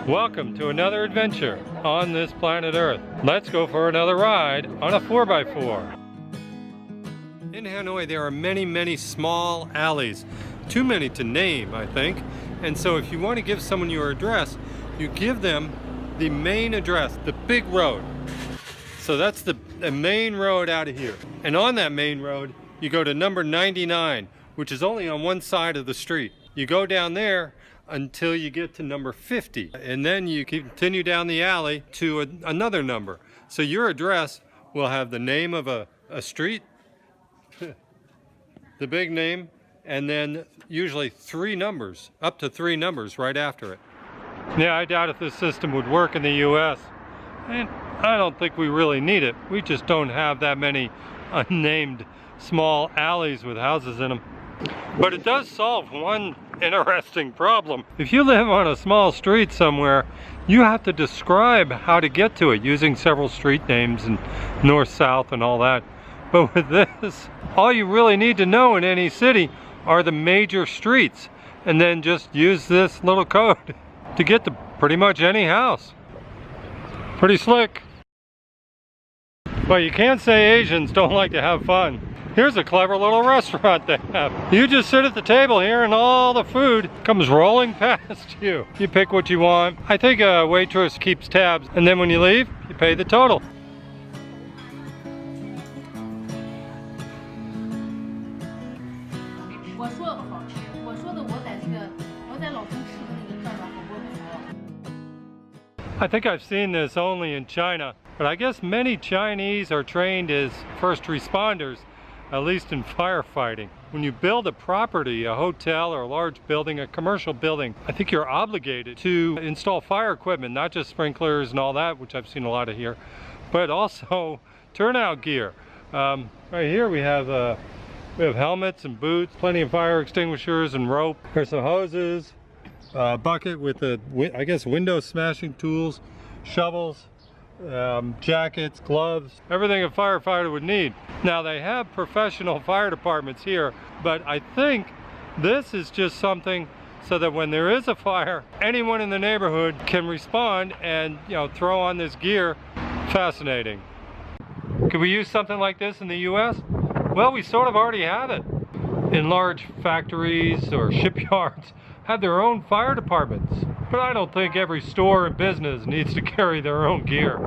Welcome to another adventure on this planet Earth. Let's go for another ride on a 4x4. In Hanoi, there are many small alleys. Too many to name, I think. And so if you want to give someone your address, you give them the main address, the big road. So that's the main road out of here. And on that main road, you go to number 99, which is only on one side of the street. You go down there until you get to number 50. And then you continue down the alley to another number. So your address will have the name of a street, the big name, and then usually 3 numbers, up to 3 numbers right after it. Yeah, I doubt if this system would work in the US. And I don't think we really need it. We just don't have that many unnamed small alleys with houses in them. But it does solve one interesting problem. If you live on a small street somewhere, you have to describe how to get to it using several street names and north, south, and all that. But with this, all you really need to know in any city are the major streets, and then just use this little code to get to pretty much any house. Pretty slick. But you can't say Asians don't like to have fun. Here's a clever little restaurant they have. You just sit at the table here and all the food comes rolling past you. You pick what you want. I think a waitress keeps tabs, and then when you leave, you pay the total. I think I've seen this only in China, but I guess many Chinese are trained as first responders, at least in firefighting. When you build a property, a hotel or a large building, a commercial building, I think you're obligated to install fire equipment, not just sprinklers and all that, which I've seen a lot of here, but also turnout gear. Right here we have helmets and boots, plenty of fire extinguishers and rope. There's some hoses, a bucket with I guess window smashing tools, shovels, jackets, gloves, everything a firefighter would need. Now they have professional fire departments here, but I think this is just something so that when there is a fire, anyone in the neighborhood can respond and, you know, throw on this gear. Fascinating. Could we use something like this in the US? Well, we sort of already have it. In large factories or shipyards have their own fire departments, but I don't think every store and business needs to carry their own gear.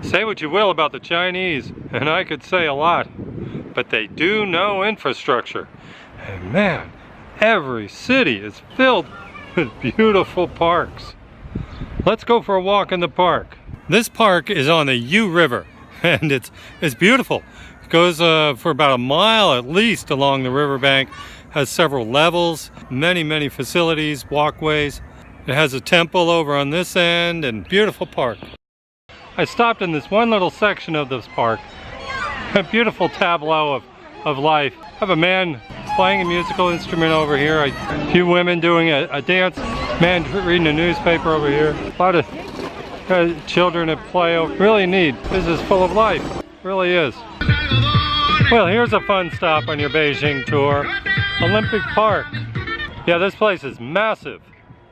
Say what you will about the Chinese, and I could say a lot, but they do know infrastructure. And man, every city is filled with beautiful parks. Let's go for a walk in the park. This park is on the Yu River, and it's beautiful. It goes for about a mile at least along the riverbank. Has several levels, many facilities, walkways. It has a temple over on this end, and beautiful park. I stopped in this one little section of this park. A beautiful tableau of life. I have a man playing a musical instrument over here, a few women doing a dance, man reading a newspaper over here, a lot of children at play. Really neat. This is full of life, really is. Well, here's a fun stop on your Beijing tour. Olympic Park. Yeah, this place is massive,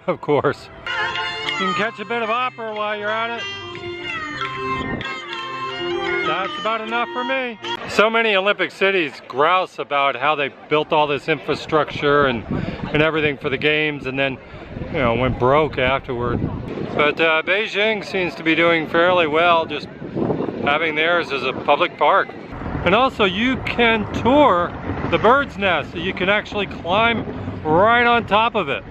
of course. You can catch a bit of opera while you're at it. That's about enough for me. So many Olympic cities grouse about how they built all this infrastructure and everything for the games, and then, you know, went broke afterward. But Beijing seems to be doing fairly well, just having theirs as a public park. And also you can tour the bird's nest, so you can actually climb right on top of it.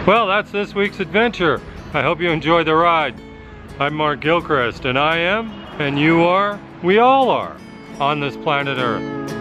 Well, that's this week's adventure. I hope you enjoyed the ride. I'm Mark Gilchrist, and I am, and you are, we all are, on this planet Earth.